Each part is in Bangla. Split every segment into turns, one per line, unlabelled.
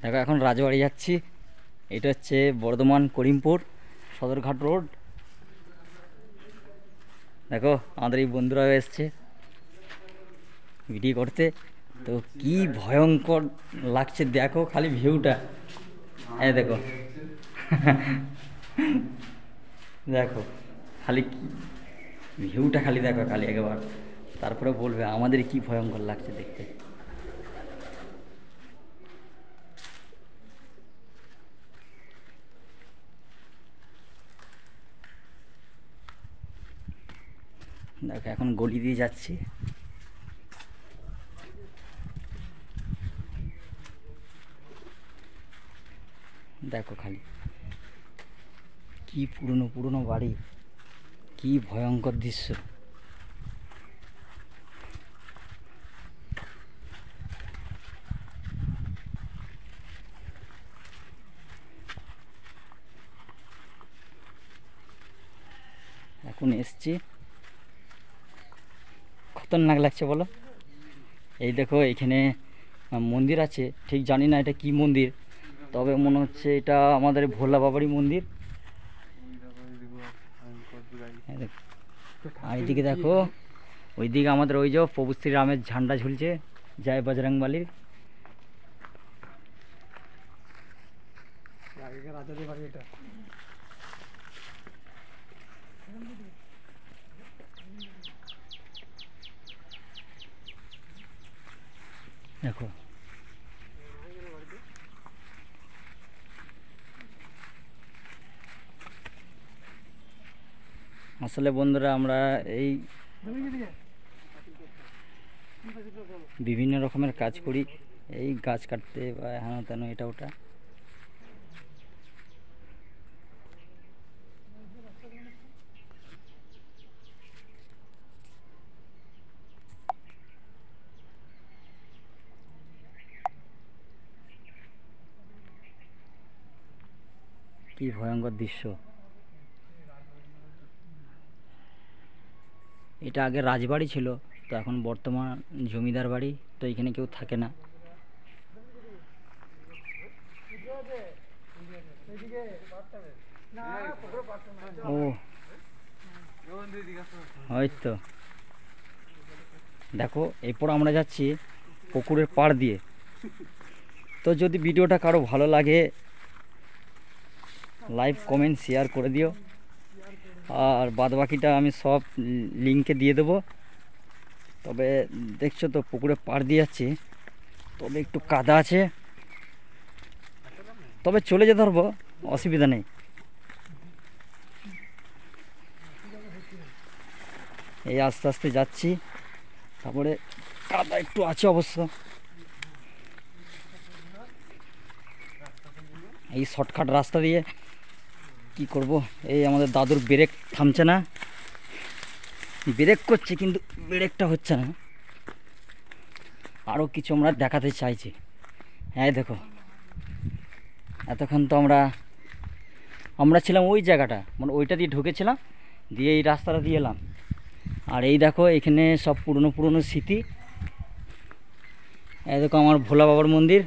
দেখো এখন রাজবাড়ি যাচ্ছি। এটা হচ্ছে বর্ধমান করিমপুর সদরঘাট রোড। দেখো আমাদের এই বন্ধুরাও এসছে ভিডিও করতে। তো কি ভয়ঙ্কর লাগছে দেখো খালি ভিউটা। এই দেখো দেখো খালি ভিউটা খালি দেখো খালি একবার, তারপরে বলবে আমাদের কি ভয়ঙ্কর লাগছে দেখতে। দেখো এখন গলি দিয়ে যাচ্ছি। দেখো খালি কি পুরনো পুরনো বাড়ি, কি ভয়ঙ্কর দৃশ্য। এখন এসছি, খতরনাক লাগছে বলো। এই দেখো এখানে মন্দির আছে, ঠিক জানি না এটা কি মন্দির, তবে মনে হচ্ছে এটা আমাদের ভোলা বাবারই মন্দির। আর এইদিকে দেখো ওইদিকে আমাদের ওই যে প্রভু শ্রীরামের ঝান্ডা ঝুলছে, জয় বজরংবলীর। দেখো আসলে বন্ধুরা আমরা এই বিভিন্ন রকমের কাজ করি, এই গাছ কাটতে বা হ্যাঁ তেন এটা ওটা। কি ভয়ঙ্কর দৃশ্য। এটা আগে রাজবাড়ি ছিল, তো এখন বর্তমান জমিদার বাড়ি, তো এখানে কেউ থাকে না। ও হয়তো দেখো এরপর আমরা যাচ্ছি পুকুরের পাড় দিয়ে। তো যদি ভিডিওটা কারো ভালো লাগে লাইক কমেন্ট শেয়ার করে দিও, আর বাদবাকিটা আমি সব লিঙ্কে দিয়ে দেবো। তবে দেখছো তো পুকুরে পাড় দিয়ে যাচ্ছি, তবে একটু কাদা আছে, তবে চলে যেতে পারবো, অসুবিধা নেই। এই আস্তে আস্তে যাচ্ছি, তারপরে কাদা একটু আছে অবশ্য। এই শর্টকাট রাস্তা দিয়ে কি করব, এই আমাদের দাদুর ব্রেক থামছে না, ব্রেক করছে কিন্তু ব্রেকটা হচ্ছে না। আরও কিছু আমরা দেখাতে চাইছি। হ্যাঁ দেখো এতক্ষণ তো আমরা ছিলাম ওই জায়গাটা, মানে ওইটা দিয়ে ঢুকেছিলাম, দিয়ে এই রাস্তাটা দিয়ে এলাম। আর এই দেখো এখানে সব পুরনো পুরনো স্মৃতি। এই দেখো আমার ভোলা বাবার মন্দির,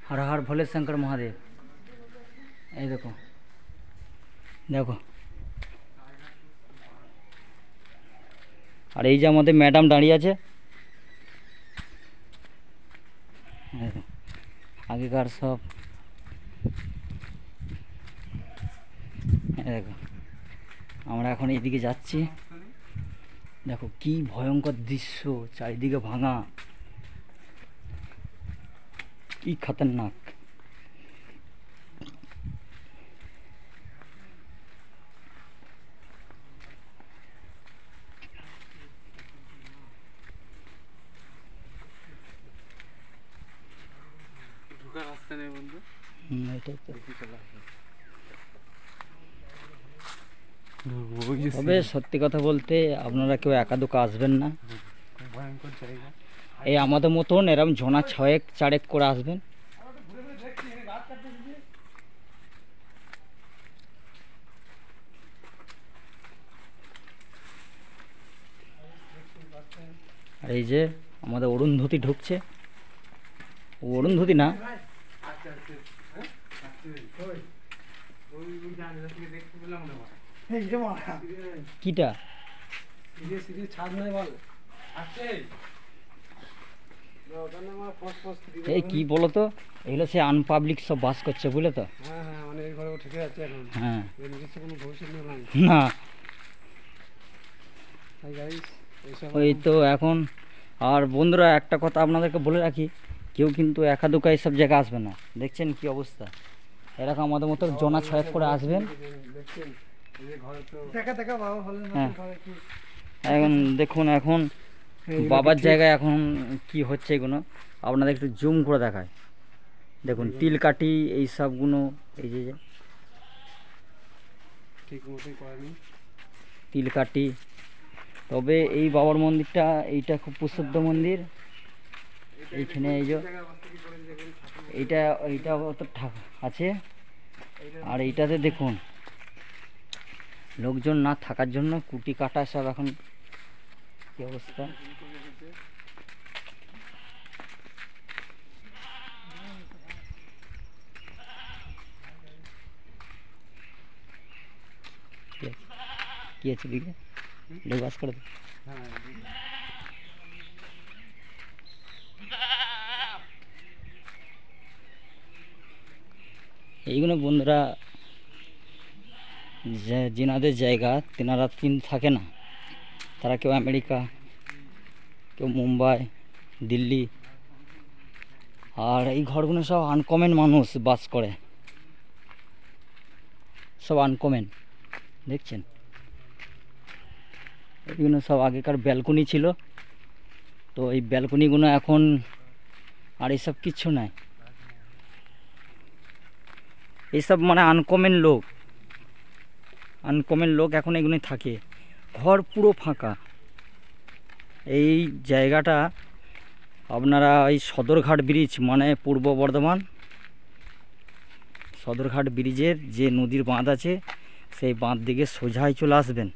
হর হর ভোলে শঙ্কর মহাদেব। এই দেখো দেখো, আর এই যে আমাদের ম্যাডাম দাঁড়িয়ে আছে। আগেকার সব দেখো, আমরা এখন এইদিকে যাচ্ছি। দেখো কি ভয়ঙ্কর দৃশ্য, চারিদিকে ভাঙা, কি খতরনাক। তবে সত্যি কথা বলতে আপনারা কেউ একা দুকা আসবেন না, এই আমাদের মতন এরকম ঝোনা ছয়েক চারেক করে আসবেন। আর এই যে আমাদের অরুন্ধতী ঢুকছে, অরুন্ধতী না কিটা এই কি বলো তো, এগুলো সে আনপাবলিক সব বাস করছে বুঝলে তো। হ্যাঁ না ওই তো এখন। আর বন্ধুরা একটা কথা আপনাদেরকে বলে রাখি, কেউ কিন্তু একা দুকা এইসব জায়গায় আসবে না। দেখছেন কি অবস্থা, এরকম আমাদের মতো জনা ছয়েক করে আসবেন। হ্যাঁ এখন দেখুন, এখন বাবার জায়গায় এখন কি হচ্ছে এগুলো আপনাদের একটু জুম করে দেখায়। দেখুন তিল কাটি এই সবগুলো, এই যে তিল কাটি। তবে এই বাবার মন্দিরটা, এইটা খুব প্রসিদ্ধ মন্দির। এইখানে এই যে এইটা এইটা তো আছে। আর এইটাতে দেখুন লোকজন না থাকার জন্য কুটি কাটা সব এখন কি অবস্থা। কি আছে দিকে লোক বাস করে। এইগুলো বন্ধুরা যেনাদের জায়গা, তেনারা থাকে না, তারা কেউ আমেরিকা, কেউ মুম্বাই, দিল্লি। আর এই ঘরগুলো সব আনকমন মানুষ বাস করে, সব আনকমন। দেখছেন এগুলো সব আগেকার ব্যালকনি ছিল, তো এই ব্যালকনিগুলো এখন আর এইসব কিচ্ছু নাই। এইসব মানে আনকমন লোক এখন এগুলোই থাকে। ঘর পুরো ফাঁকা। এই জায়গাটা আপনারা এই সদরঘাট ব্রিজ, মানে পূর্ব বর্ধমান সদরঘাট ব্রিজের যে নদীর বাঁধ আছে, সেই বাঁধ দিকে সোজাই চলে আসবেন।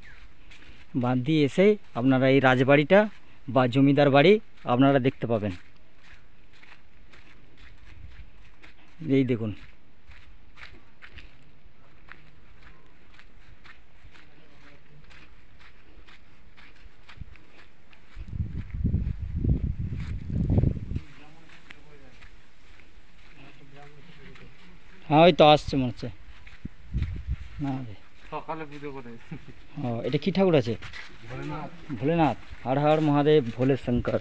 বাঁধ দিয়ে এসে আপনারা এই রাজবাড়িটা বা জমিদার বাড়ি আপনারা দেখতে পাবেন। এই দেখুন হ্যাঁ ওই তো আসছে মনে হচ্ছে। না সকালে পুজো করে। ও এটা কি ঠাকুর আছে? ভোলেনাথ। হর হর মহাদেব ভোলে শঙ্কর।